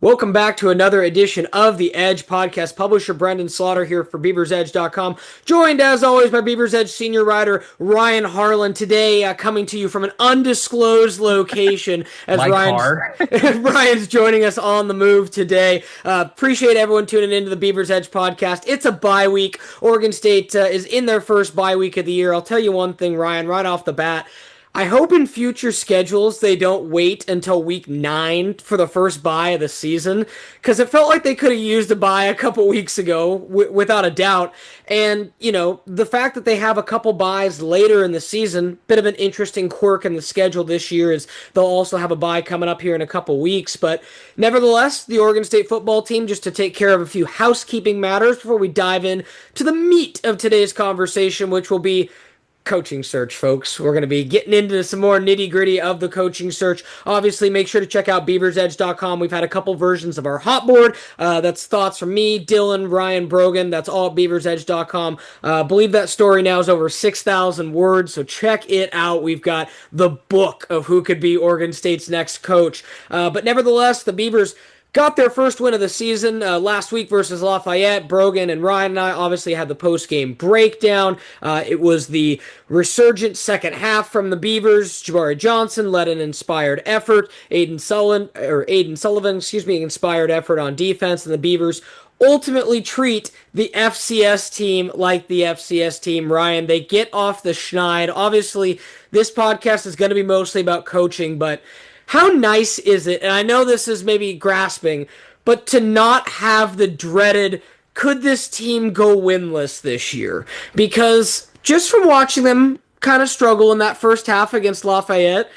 Welcome back to another edition of the Edge podcast. Publisher Brendan Slaughter here for BeaversEdge.com. Joined as always by Beavers Edge senior writer Ryan Harlan. Today coming to you from an undisclosed location as My car. Ryan's joining us on the move today. Appreciate everyone tuning into the Beavers Edge podcast. It's a bye week. Oregon State is in their first bye week of the year. I'll tell you one thing, Ryan, right off the bat. I hope in future schedules they don't wait until week 9 for the first bye of the season, because it felt like they could have used a bye a couple weeks ago, without a doubt. And, the fact that they have a couple byes later in the season, bit of an interesting quirk in the schedule this year is they'll also have a bye coming up here in a couple weeks. But nevertheless, the Oregon State football team, just to take care of a few housekeeping matters before we dive in to the meat of today's conversation, which will be coaching search, folks. We're going to be getting into some more nitty gritty of the coaching search. Obviously, make sure to check out BeaversEdge.com. We've had a couple versions of our Hotboard. That's thoughts from me, Dylan, Ryan, Brogan. That's all at BeaversEdge.com. I believe that story now is over 6,000 words, so check it out. We've got the book of who could be Oregon State's next coach. But nevertheless, the Beavers got their first win of the season last week versus Lafayette. Brogan and Ryan and I obviously had the post-game breakdown. It was the resurgent second half from the Beavers. Jabari Johnson led an inspired effort. Aiden Sullivan, inspired effort on defense, and the Beavers ultimately treat the FCS team like the FCS team. Ryan, they get off the schneid. Obviously, this podcast is going to be mostly about coaching, but how nice is it, and I know this is maybe grasping, but to not have the dreaded, could this team go winless this year? Because just from watching them kind of struggle in that first half against Lafayette,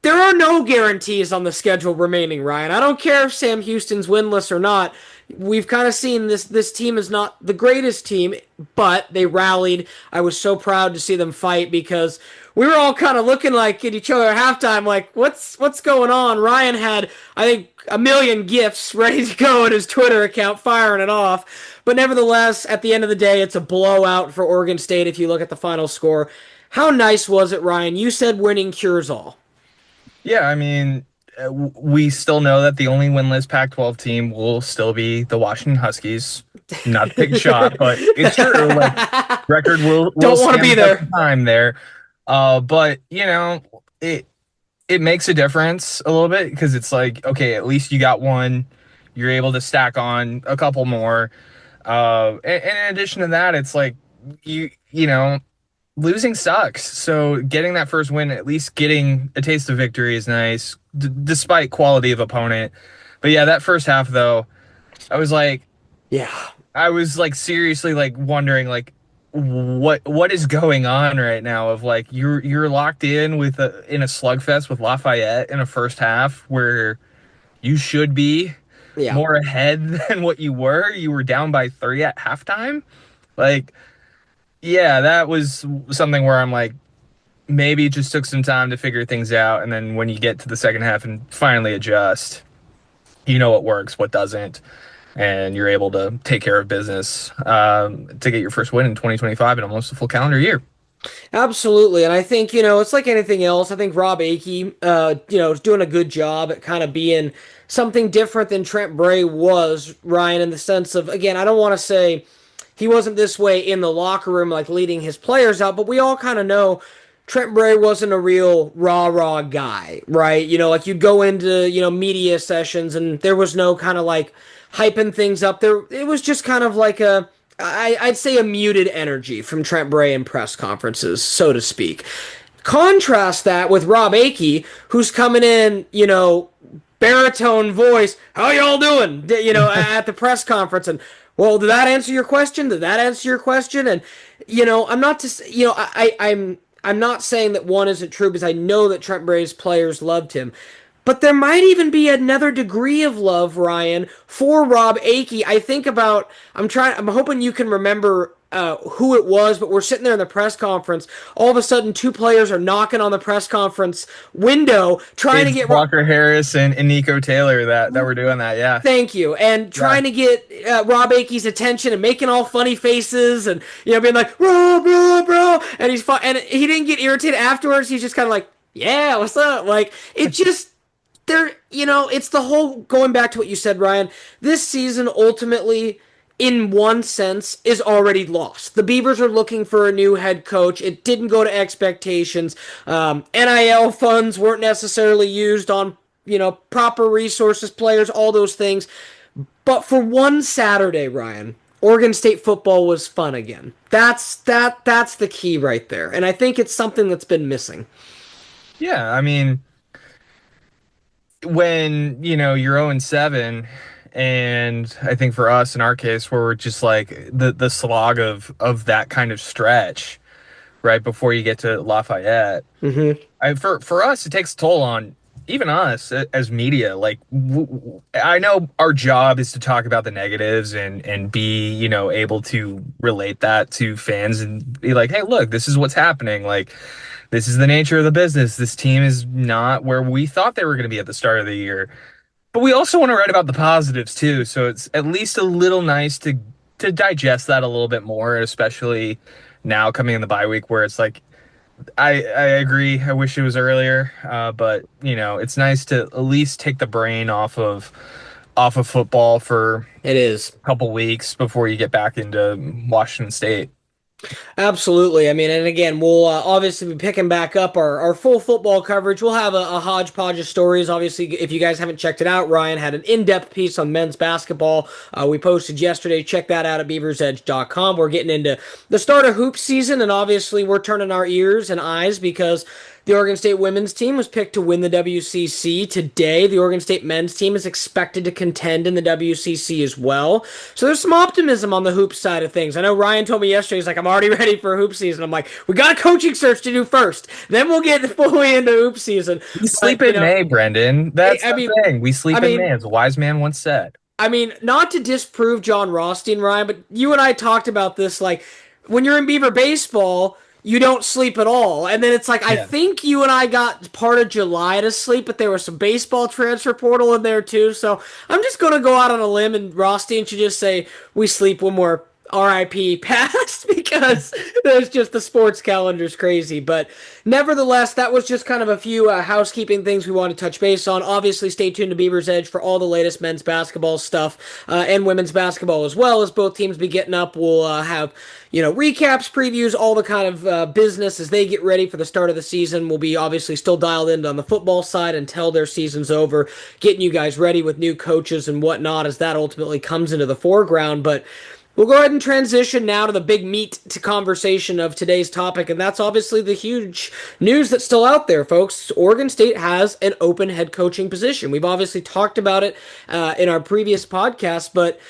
there are no guarantees on the schedule remaining, Ryan. I don't care if Sam Houston's winless or not. We've kind of seen this team is not the greatest team, but they rallied. I was so proud to see them fight because we were all kind of looking like at each other at halftime, like, what's going on? Ryan had, I think, a million gifs ready to go in his Twitter account, firing it off. But nevertheless, at the end of the day, it's a blowout for Oregon State if you look at the final score. How nice was it, Ryan? You said winning cures all. Yeah, I mean, we still know that the only winless Pac-12 team will still be the Washington Huskies. Not to take a shot, but it's true. Like, record will don't want to be there. Time there, but it makes a difference a little bit because it's like, okay, at least you got one. You're able to stack on a couple more. And in addition to that, it's like you know. Losing sucks, so getting that first win, at least getting a taste of victory is nice, despite quality of opponent. But yeah, that first half though, I was like seriously like wondering like what is going on right now. Of like you're locked in with in a slugfest with Lafayette in a first half where you should be more ahead than what you were. You were down by 3 at halftime, like. Yeah, that was something where I'm like, maybe it just took some time to figure things out. And then when you get to the second half and finally adjust, you know what works, what doesn't. And you're able to take care of business to get your first win in 2025 in almost a full calendar year. Absolutely. And I think, it's like anything else. I think Rob Akey, is doing a good job at kind of being something different than Trent Bray was, Ryan, in the sense of, again, I don't want to say he wasn't this way in the locker room, like leading his players out, but we all kind of know Trent Bray wasn't a real rah-rah guy, right? Like you'd go into, media sessions and there was no kind of like hyping things up there. It was just kind of like I'd say a muted energy from Trent Bray in press conferences, so to speak. Contrast that with Rob Akey, who's coming in, baritone voice, how y'all doing? At the press conference, and well, did that answer your question? Did that answer your question? And I'm not I'm not saying that one isn't true because I know that Trent Bray's players loved him. But there might even be another degree of love, Ryan, for Rob Akey. I'm hoping you can remember who it was, but we're sitting there in the press conference. All of a sudden, 2 players are knocking on the press conference window, trying to get Walker Harris and Nico Taylor that were doing that. Yeah, thank you, and trying to get Rob Akey's attention and making all funny faces and being like, bro, and and he didn't get irritated afterwards. He's just kind of like, yeah, what's up? Like it just. It's the whole going back to what you said, Ryan. This season ultimately, in one sense, is already lost. The Beavers are looking for a new head coach. It didn't go to expectations. NIL funds weren't necessarily used on, proper resources, players, all those things. But for one Saturday, Ryan, Oregon State football was fun again. That's the key right there. And I think it's something that's been missing. Yeah, I mean, when you're 0-7, and I think for us in our case, where we're just like the slog of that kind of stretch right before you get to Lafayette. Mm-hmm. For us, it takes a toll on even us as media. Like, I know our job is to talk about the negatives and be able to relate that to fans and be like, hey, look, this is what's happening. Like, this is the nature of the business. This team is not where we thought they were going to be at the start of the year. But we also want to write about the positives too. So it's at least a little nice to digest that a little bit more, especially now coming in the bye week where it's like, I agree. I wish it was earlier, but it's nice to at least take the brain off of football for It is. a couple weeks before you get back into Washington State. Absolutely. I mean, and again, we'll obviously be picking back up our full football coverage. We'll have a hodgepodge of stories. Obviously, if you guys haven't checked it out, Ryan had an in-depth piece on men's basketball. We posted yesterday. Check that out at BeaversEdge.com. We're getting into the start of hoop season, and obviously, we're turning our ears and eyes because the Oregon State women's team was picked to win the WCC today. The Oregon State men's team is expected to contend in the WCC as well. So there's some optimism on the hoop side of things. I know Ryan told me yesterday, he's like, I'm already ready for hoop season. I'm like, we got a coaching search to do first. Then we'll get fully into hoop season. We sleep in May, Brendan. That's the thing. We sleep in May, as a wise man once said. I mean, not to disprove John Rothstein, Ryan, but you and I talked about this, like, when you're in Beaver baseball, you don't sleep at all. And then it's like, I think you and I got part of July to sleep, but there was some baseball transfer portal in there too. So I'm just going to go out on a limb and Rothstein should just say we sleep when we're RIP past because there's just the sports calendar's crazy. But nevertheless, that was just kind of a few housekeeping things we want to touch base on. Obviously, stay tuned to Beaver's Edge for all the latest men's basketball stuff and women's basketball as well. As both teams be getting up, we'll have recaps, previews, all the kind of business as they get ready for the start of the season. We'll be obviously still dialed in on the football side until their season's over, getting you guys ready with new coaches and whatnot as that ultimately comes into the foreground. But we'll go ahead and transition now to the big meat to conversation of today's topic, and that's obviously the huge news that's still out there, folks. Oregon State has an open head coaching position. We've obviously talked about it in our previous podcast, but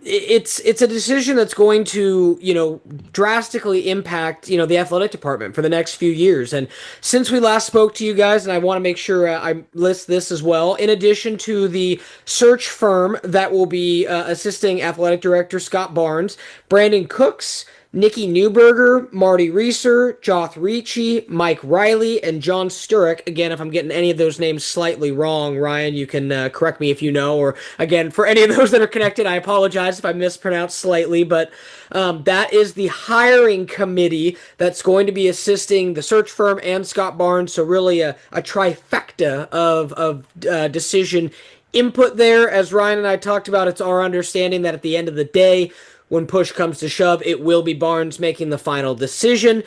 it's a decision that's going to drastically impact the athletic department for the next few years. And since we last spoke to you guys, and I want to make sure I list this as well, in addition to the search firm that will be assisting athletic director Scott Barnes, Brandon Cooks, Nikki Newberger, Marty Reeser, Joth Ricci, Mike Riley, and John Sturek. Again, if I'm getting any of those names slightly wrong, Ryan, you can correct me if you know. Or again, for any of those that are connected, I apologize if I mispronounced slightly. But that is the hiring committee that's going to be assisting the search firm and Scott Barnes. So really a trifecta of decision input there. As Ryan and I talked about, it's our understanding that at the end of the day, when push comes to shove, it will be Barnes making the final decision.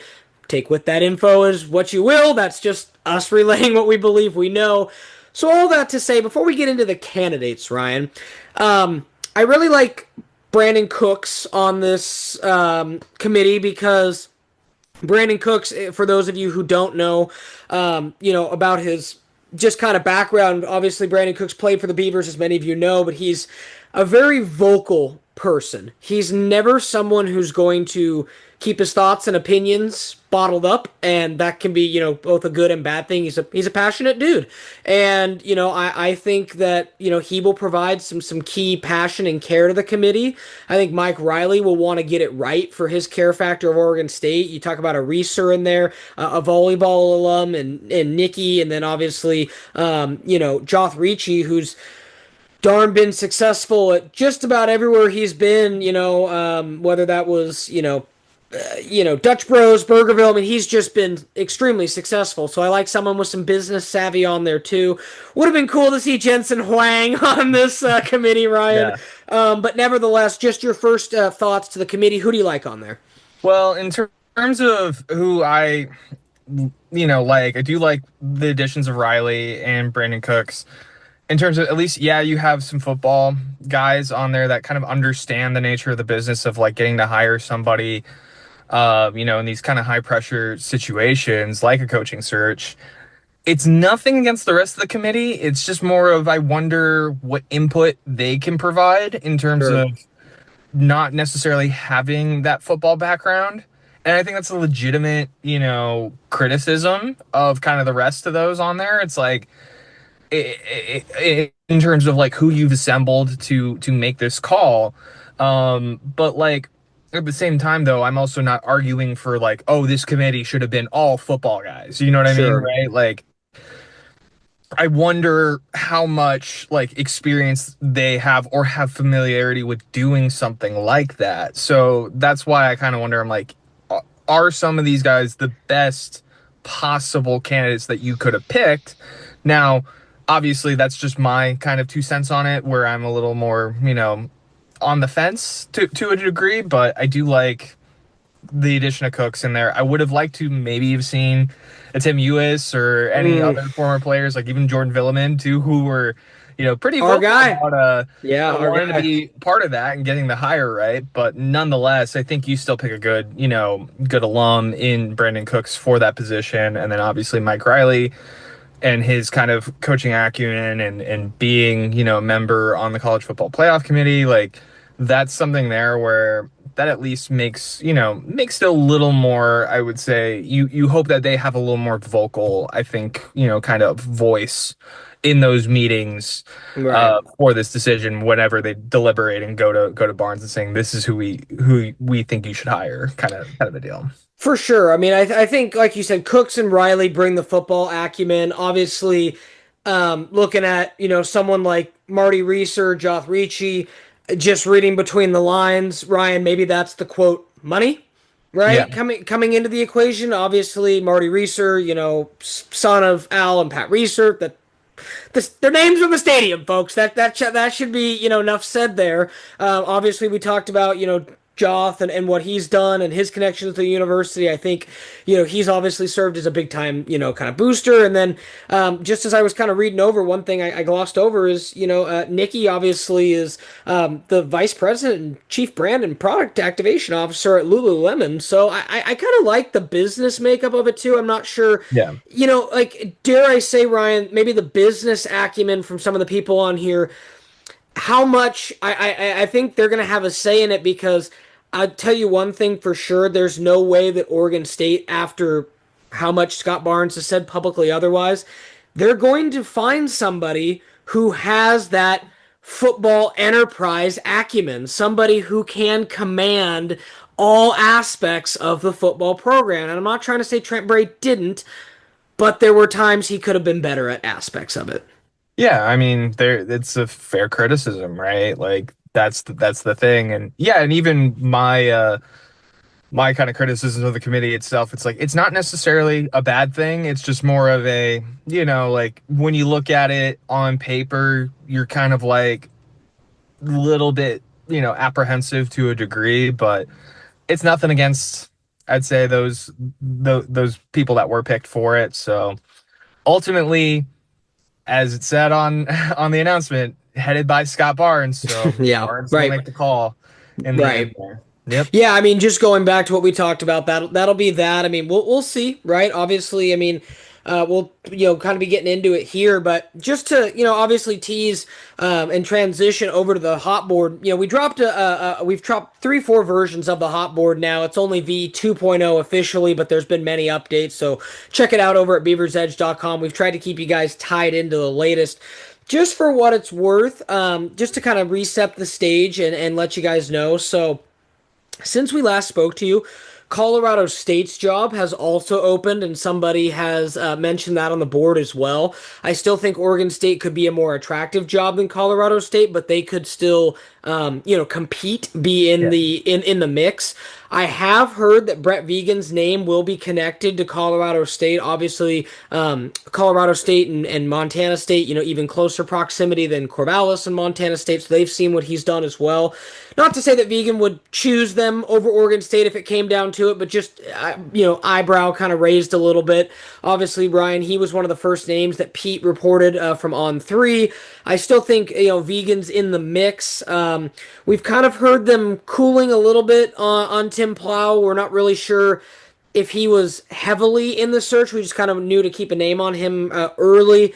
Take with that info as what you will. That's just us relaying what we believe we know. So all that to say, before we get into the candidates, Ryan, I really like Brandon Cooks on this committee because Brandon Cooks, for those of you who don't know, about his just kind of background, obviously Brandon Cooks played for the Beavers, as many of you know, but he's a very vocal person. He's never someone who's going to keep his thoughts and opinions bottled up, and that can be, both a good and bad thing. He's a passionate dude, and I think that he will provide some key passion and care to the committee. I think Mike Riley will want to get it right for his care factor of Oregon State. You talk about a Reeser in there, a volleyball alum, and Nikki, and then obviously Joth Ricci, who's darn been successful at just about everywhere he's been, whether that was, Dutch Bros, Burgerville. I mean, he's just been extremely successful. So I like someone with some business savvy on there too. Would have been cool to see Jensen Huang on this committee, Ryan. Yeah. But nevertheless, just your first thoughts to the committee. Who do you like on there? Well, in terms of who like, I do like the additions of Riley and Brandon Cooks. In terms of, at least, yeah, you have some football guys on there that kind of understand the nature of the business of like getting to hire somebody, in these kind of high pressure situations like a coaching search. It's nothing against the rest of the committee. It's just more of, I wonder what input they can provide in terms Sure. of not necessarily having that football background. And I think that's a legitimate, criticism of kind of the rest of those on there. It's like, in terms of like who you've assembled to make this call. But like at the same time, though, I'm also not arguing for like, oh, this committee should have been all football guys. You know what I mean? Sure. Right? Like, I wonder how much like experience they have or have familiarity with doing something like that. So that's why I kind of wonder, I'm like, are some of these guys the best possible candidates that you could have picked? Now, obviously, that's just my kind of 2 cents on it, where I'm a little more, on the fence to a degree, but I do like the addition of Cooks in there. I would have liked to maybe have seen a Tim Ewis or any Mm, other former players, like even Jordan Villeman too, who were, pretty our vocal guy. about Yeah, our wanting to guy. be part of that and getting the hire, right. But nonetheless, I think you still pick a good alum in Brandon Cooks for that position, and then obviously Mike Riley and his kind of coaching acumen and being, a member on the college football playoff committee. Like, that's something there where that at least makes it a little more, I would say, you hope that they have a little more vocal, I think, kind of voice in those meetings Right. for this decision whenever they deliberate and go to Barnes and saying, this is who we think you should hire, kind of a deal. For sure. I mean, I think, like you said, Cooks and Riley bring the football acumen. Obviously, looking at, someone like Marty Reeser, Joth Ricci, just reading between the lines, Ryan, maybe that's the quote money, Yeah. right? Coming into the equation. Obviously, Marty Reeser, son of Al and Pat Reeser, their names on the stadium, folks. That should be enough said there. Obviously, we talked about Joth and what he's done and his connections to the university. I think he's obviously served as a big time kind of booster. And then just as I was kind of reading over, one thing I glossed over is Nikki obviously is the vice president and chief brand and product activation officer at Lululemon. So I kind of like the business makeup of it too. I'm not sure Yeah. like, dare I say, Ryan, maybe the business acumen from some of the people on here, how much I think they're going to have a say in it, because I'll tell you one thing for sure, there's no way that Oregon State, after how much Scott Barnes has said publicly otherwise, they're going to find somebody who has that football enterprise acumen, somebody who can command all aspects of the football program. And I'm not trying to say Trent Bray didn't, but there were times he could have been better at aspects of it. Yeah, I mean, it's a fair criticism, right? Like, that's the thing. And yeah, and even my kind of criticism of the committee itself, it's like, it's not necessarily a bad thing. It's just more of a, like, when you look at it on paper, you're kind of like a little bit, apprehensive to a degree, but it's nothing against, I'd say, those people that were picked for it. So ultimately, as it said on on the announcement, headed by Scott Barnes. So Yeah, Barnes will right, make the call in the end right. there. Yep. Yeah, I mean, just going back to what we talked about, that'll be that. I mean, we'll see, right? Obviously, I mean, we'll kind of be getting into it here, but just to obviously tease and transition over to the Hotboard. We've dropped 3-4 versions of the Hotboard now. It's only V 2.0 officially, but there's been many updates, so check it out over at BeaversEdge.com. We've tried to keep you guys tied into the latest. Just for what it's worth, just to kind of reset the stage and let you guys know. So since we last spoke to you, Colorado State's job has also opened, and somebody has mentioned that on the board as well. I still think Oregon State could be a more attractive job than Colorado State, but they could still, compete, be in Yeah. the mix. I have heard that Brett Vegan's name will be connected to Colorado State. Obviously, Colorado State and Montana State, even closer proximity than Corvallis and Montana State, so they've seen what he's done as well. Not to say that Vegan would choose them over Oregon State if it came down to it, but just, eyebrow kind of raised a little bit. Obviously, Ryan, he was one of the first names that Pete reported from On3. I still think, Vegan's in the mix. We've kind of heard them cooling a little bit on Tim Plow. We're not really sure if he was heavily in the search. We just kind of knew to keep a name on him early.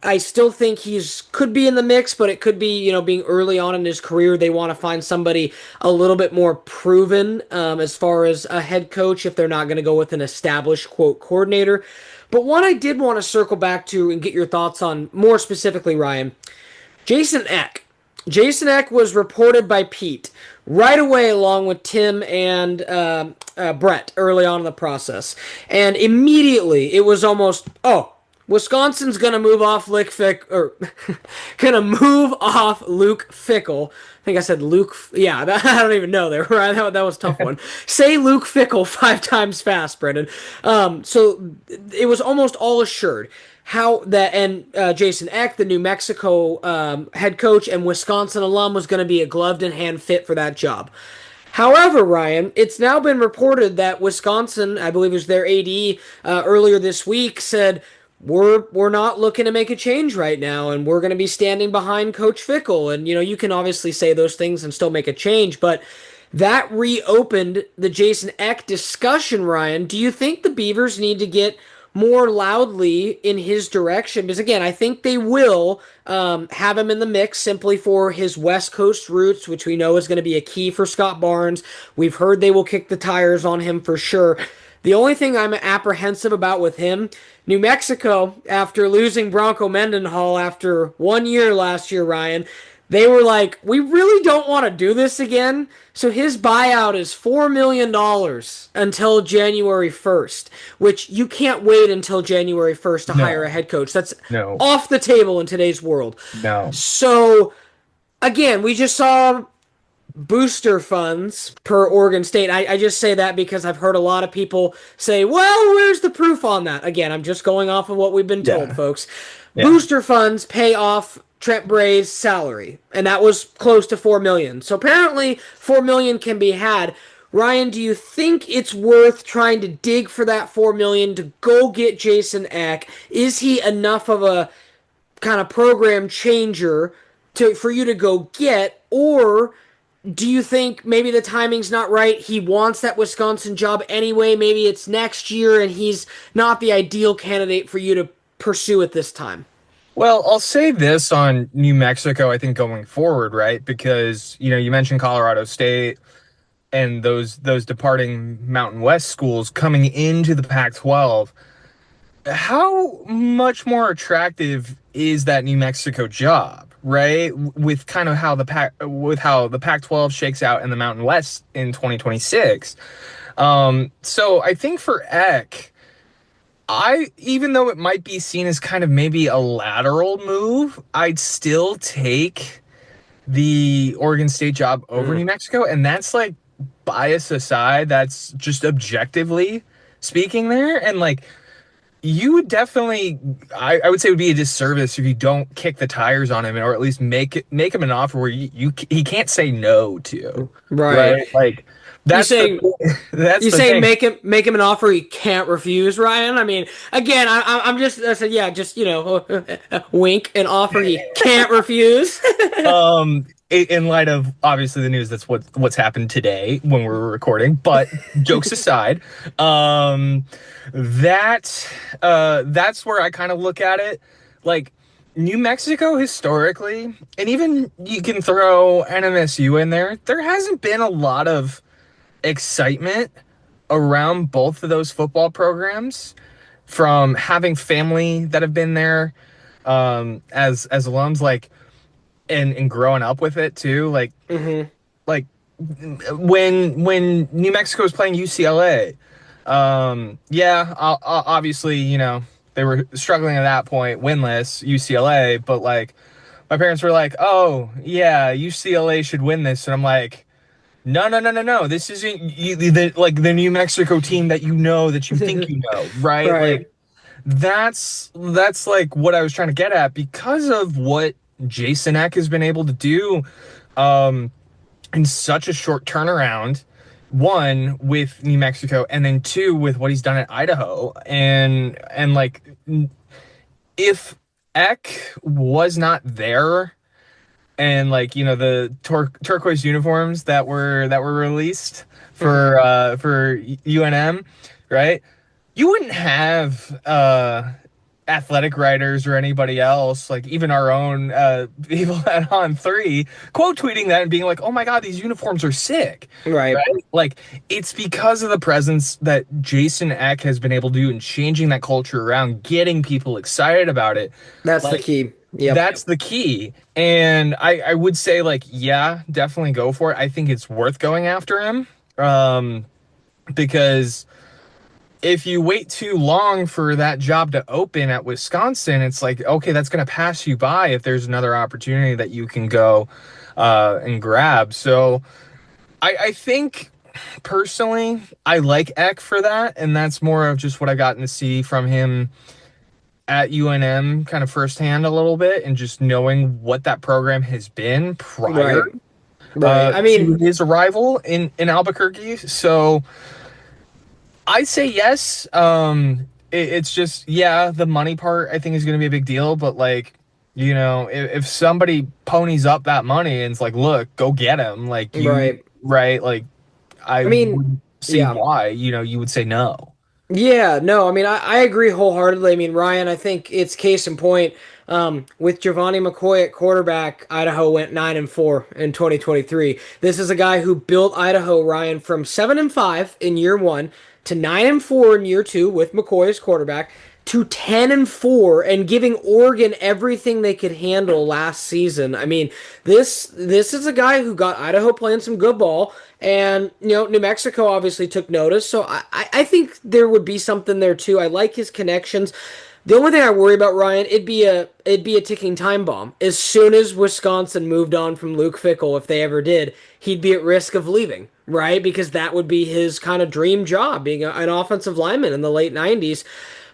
I still think he's could be in the mix, but it could be, being early on in his career, they want to find somebody a little bit more proven as far as a head coach if they're not going to go with an established, quote, coordinator. But one I did want to circle back to and get your thoughts on more specifically, Ryan, Jason Eck. Jason Eck was reported by Pete right away, along with Tim and Brett early on in the process. And immediately it was almost, oh, Wisconsin's gonna move off Luke Fickell. I think I said Luke. Yeah, I don't even know there. Right, that was a tough one. Say Luke Fickell 5 times fast, Brendan. So it was almost all assured how that and Jason Eck, the New Mexico head coach and Wisconsin alum, was going to be a gloved in hand fit for that job. However, Ryan, it's now been reported that Wisconsin, I believe it was their AD earlier this week, said we're not looking to make a change right now, and we're going to be standing behind Coach Fickell. And you can obviously say those things and still make a change, but that reopened the Jason Eck discussion. Ryan, do you think the Beavers need to get more loudly in his direction? Because again, I think they will have him in the mix simply for his West Coast roots, which we know is going to be a key for Scott Barnes. We've heard they will kick the tires on him for sure. The only thing I'm apprehensive about with him, New Mexico, after losing Bronco Mendenhall after 1 year last year, Ryan, they were like, we really don't want to do this again. So his buyout is $4 million until January 1st, which you can't wait until January 1st to hire a head coach. That's off the table in today's world. No. So, again, we just saw booster funds per Oregon State. I just say that because I've heard a lot of people say, well, where's the proof on that? Again, I'm just going off of what we've been told, folks. Yeah. Booster funds pay off Trent Bray's salary, and that was close to $4 million. So apparently $4 million can be had. Ryan, do you think it's worth trying to dig for that $4 million to go get Jason Eck? Is he enough of a kind of program changer for you to go get, or do you think maybe the timing's not right? He wants that Wisconsin job anyway. Maybe it's next year and he's not the ideal candidate for you to pursue at this time. Well, I'll say this on New Mexico, I think going forward, right? Because, you mentioned Colorado State and those departing Mountain West schools coming into the Pac-12. How much more attractive is that New Mexico job, right? With kind of how the Pac-12 shakes out in the Mountain West in 2026. So I think for Eck, even though it might be seen as kind of maybe a lateral move, I'd still take the Oregon State job over New Mexico. And that's like bias aside, that's just objectively speaking there. And like, you would definitely, I would say it would be a disservice if you don't kick the tires on him, or at least make him an offer where he can't say no to. Right? Like, that's you saying make him an offer he can't refuse, Ryan? I mean, again, I'm just I said wink, an offer he can't refuse. In light of obviously the news, that's what's happened today when we're recording. But jokes aside, that's where I kind of look at it. Like, New Mexico historically, and even you can throw NMSU in there, there hasn't been a lot of excitement around both of those football programs from having family that have been there as alums, like, and growing up with it too. Like, like when New Mexico was playing UCLA, yeah, obviously, they were struggling at that point, winless UCLA, but like my parents were like, "Oh, yeah, UCLA should win this," and I'm like, "No, no, no, no, no! This isn't the New Mexico team that that you think right? Like Right. that's like what I was trying to get at because of what Jason Eck has been able to do, um, in such a short turnaround. One with New Mexico, and then two with what he's done at Idaho, and like if Eck was not there, and like the turquoise uniforms that were released Mhm. for UNM, right? You wouldn't have athletic writers or anybody else, like even our own people at On Three, quote tweeting that and being like, "Oh my God, these uniforms are sick." Right. Right? Like it's because of the presence that Jason Eck has been able to do in changing that culture around, getting people excited about it. That's the Like key. Yep. that's the key. And I would say like, yeah, definitely go for it. I think it's worth going after him. Because if you wait too long for that job to open at Wisconsin, it's like, okay, that's going to pass you by if there's another opportunity that you can go and grab. So I think personally, I like Eck for that. And that's more of just what I gotten to see from him at UNM kind of firsthand a little bit and just knowing what that program has been prior Right. Right. I mean, to his arrival in Albuquerque. So I say yes. It's just, yeah, the money part I think is going to be a big deal, but like, if somebody ponies up that money and it's like, look, go get him, like right. right, like I I mean, would see yeah. why, you would say no. Yeah, no, I mean, I agree wholeheartedly. I mean, Ryan, I think it's case in point. With Giovanni McCoy at quarterback, Idaho went 9-4 in 2023. This is a guy who built Idaho, Ryan, from 7-5 in year one to 9-4 in year two with McCoy as quarterback to 10-4 and giving Oregon everything they could handle last season. I mean, this is a guy who got Idaho playing some good ball. And New Mexico obviously took notice, so I think there would be something there too. I like his connections. The only thing I worry about, Ryan, it'd be a ticking time bomb. As soon as Wisconsin moved on from Luke Fickell, if they ever did, he'd be at risk of leaving, right? Because that would be his kind of dream job, being an offensive lineman in the late '90s.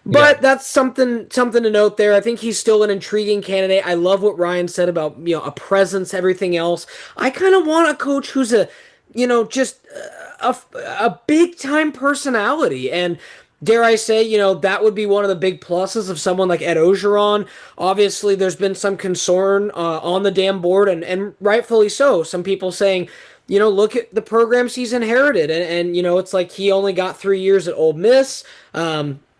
Yeah. But that's something to note there. I think he's still an intriguing candidate. I love what Ryan said about a presence, everything else. I kind of want a coach who's just a big time personality. And dare I say, that would be one of the big pluses of someone like Ed Ogeron. Obviously, there's been some concern on the damn board, and rightfully so. Some people saying, look at the programs he's inherited. And it's like he only got 3 years at Ole Miss.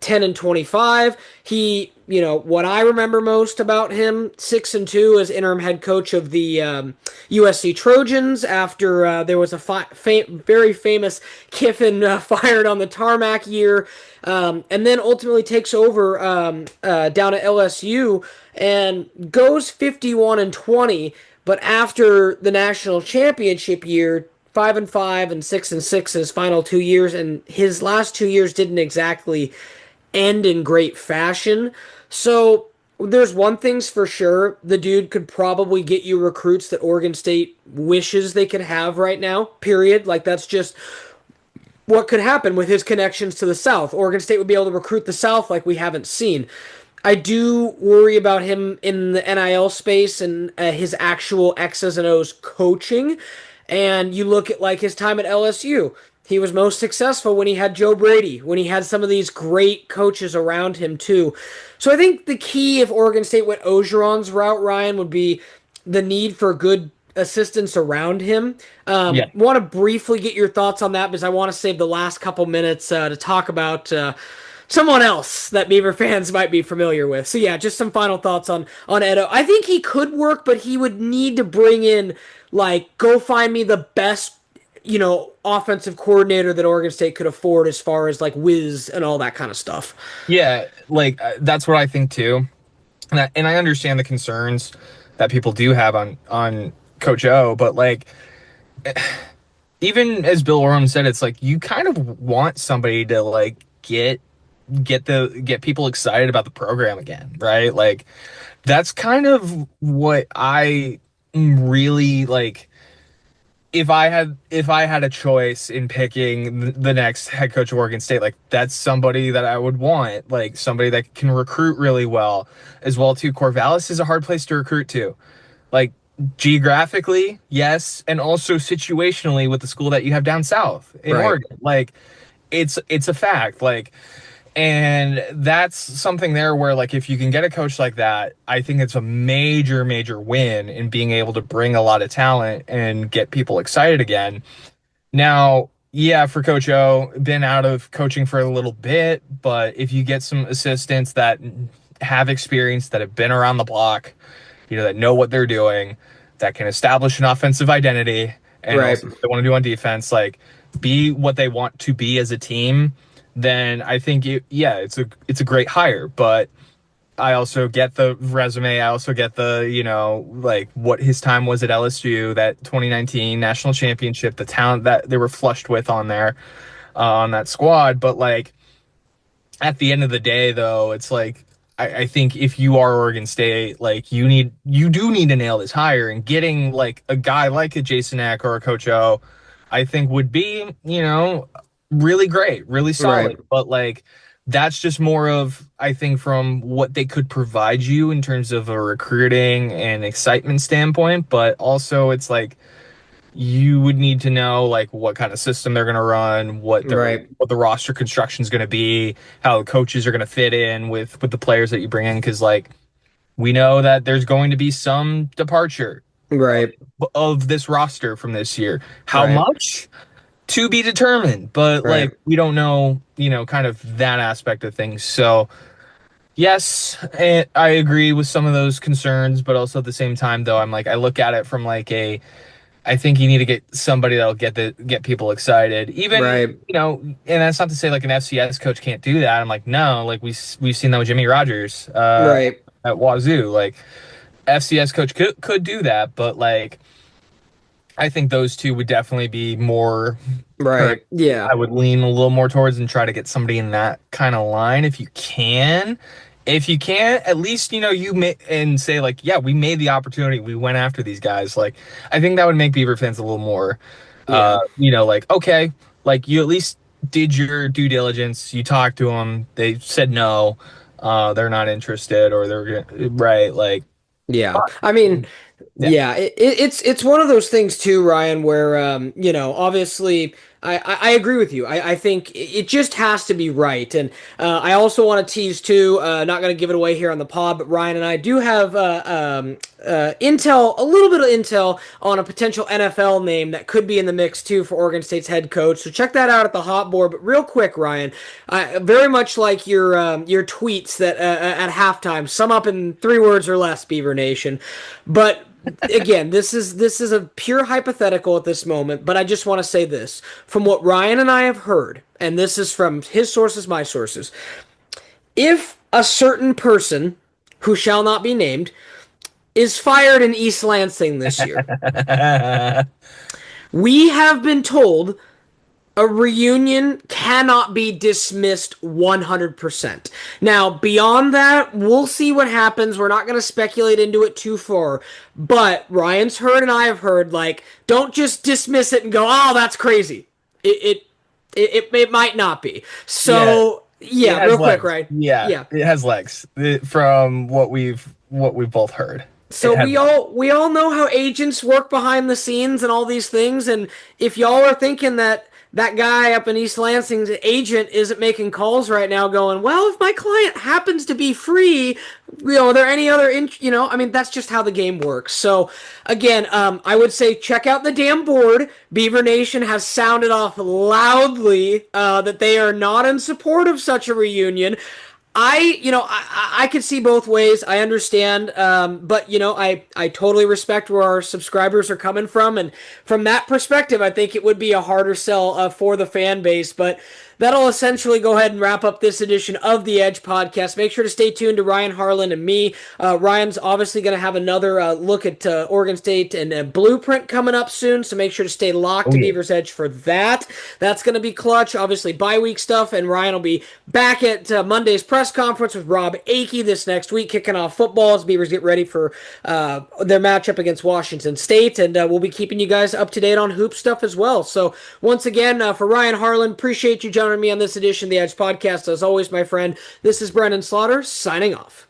10-25. He, what I remember most about him, 6-2 as interim head coach of the USC Trojans after there was a very famous Kiffin fired on the tarmac year, and then ultimately takes over down at LSU and goes 51-20. But after the national championship year, 5-5 and 6-6 his final 2 years, and his last 2 years didn't exactly end in great fashion. So there's one thing's for sure. The dude could probably get you recruits that Oregon State wishes they could have right now, period. Like that's just what could happen with his connections to the South. Oregon State would be able to recruit the South like we haven't seen. I do worry about him in the NIL space and his actual X's and O's coaching. And you look at like his time at LSU. He was most successful when he had Joe Brady, when he had some of these great coaches around him too. So I think the key if Oregon State went Ogeron's route, Ryan, would be the need for good assistance around him. Yeah. Want to briefly get your thoughts on that because I want to save the last couple minutes to talk about someone else that Beaver fans might be familiar with. So yeah, just some final thoughts on Edo. I think he could work, but he would need to bring in like go find me the best offensive coordinator that Oregon State could afford as far as like whiz and all that kind of stuff. Yeah, like that's what I think too. And I understand the concerns that people do have on Coach O, but like even as Bill Oram said, it's like you kind of want somebody to like get people excited about the program again, right? Like that's kind of what I really like. If I had a choice in picking the next head coach of Oregon State, like that's somebody that I would want, like somebody that can recruit really well as well too. Corvallis is a hard place to recruit to, like geographically, yes, and also situationally with the school that you have down south in Right. Oregon. Like it's a fact. Like and that's something there where, like, if you can get a coach like that, I think it's a major, major win in being able to bring a lot of talent and get people excited again. Now, yeah, for Coach O, been out of coaching for a little bit, but if you get some assistants that have experience, that have been around the block, that know what they're doing, that can establish an offensive identity, and Right. also what they want to do on defense, like be what they want to be as a team, then I think it's a great hire. But I also get the resume. I also get the, like what his time was at LSU, that 2019 national championship, the talent that they were flushed with on there, on that squad. But like at the end of the day, though, it's like I think if you are Oregon State, like you do need to nail this hire, and getting like a guy like a Jason Eck or a Coach O, I think would be, really great, really solid. Right. But like that's just more of, I think, from what they could provide you in terms of a recruiting and excitement standpoint. But also it's like you would need to know like what kind of system they're going to run, Right. what the roster construction is going to be, how the coaches are going to fit in with the players that you bring in, because like we know that there's going to be some departure Right. of this roster from this year. How Right. much to be determined, but Right. like we don't know, kind of that aspect of things. So yes, I agree with some of those concerns, but also at the same time, though, I'm like I look at it from like I think you need to get somebody that'll get people excited. Even, Right. and that's not to say like an FCS coach can't do that. I'm like, no, like we've seen that with Jimmy Rogers Right. at Wazoo. Like FCS coach could do that, but like I think those two would definitely be more current. Right. Yeah. I would lean a little more towards and try to get somebody in that kind of line if you can. If you can't, at least you may and say like, yeah, we made the opportunity. We went after these guys. Like, I think that would make Beaver fans a little more, Yeah. like, okay, like you at least did your due diligence. You talked to them. They said no, they're not interested, or they're gonna, right. Like, Yeah. I mean, yeah. yeah, it's one of those things too, Ryan, where obviously I agree with you. I think it just has to be right. And I also want to tease too, not going to give it away here on the pod, but Ryan and I do have intel, a little bit of intel on a potential NFL name that could be in the mix too for Oregon State's head coach. So check that out at the Hotboard. But real quick, Ryan, I very much like your tweets that at halftime sum up in 3 words or less, Beaver Nation. But again, this is a pure hypothetical at this moment, but I just want to say this. From what Ryan and I have heard, and this is from his sources, my sources, if a certain person who shall not be named is fired in East Lansing this year, we have been told a reunion cannot be dismissed 100%. Now, beyond that, we'll see what happens. We're not going to speculate into it too far. But Ryan's heard and I have heard, like, don't just dismiss it and go, oh, that's crazy. It might not be. So, yeah, real quick, right? Yeah, Yeah. it has legs from what we've both heard. So we all know how agents work behind the scenes and all these things, and if y'all are thinking that that guy up in East Lansing's agent isn't making calls right now going, well, if my client happens to be free, are there any other, I mean, that's just how the game works. So, again, I would say check out the damn board. Beaver Nation has sounded off loudly that they are not in support of such a reunion. I could see both ways. I understand, but I totally respect where our subscribers are coming from, and from that perspective, I think it would be a harder sell for the fan base. But that'll essentially go ahead and wrap up this edition of the Edge podcast. Make sure to stay tuned to Ryan Harlan and me. Ryan's obviously going to have another look at Oregon State and a blueprint coming up soon, so make sure to stay locked to Beavers Edge for that. That's going to be clutch. Obviously, bye week stuff, and Ryan will be back at Monday's press conference with Rob Akey this next week, kicking off football as Beavers get ready for their matchup against Washington State, and we'll be keeping you guys up to date on hoop stuff as well. So once again, for Ryan Harlan, appreciate you joining me on this edition of the Edge podcast. As always, my friend, this is Brendan Slaughter signing off.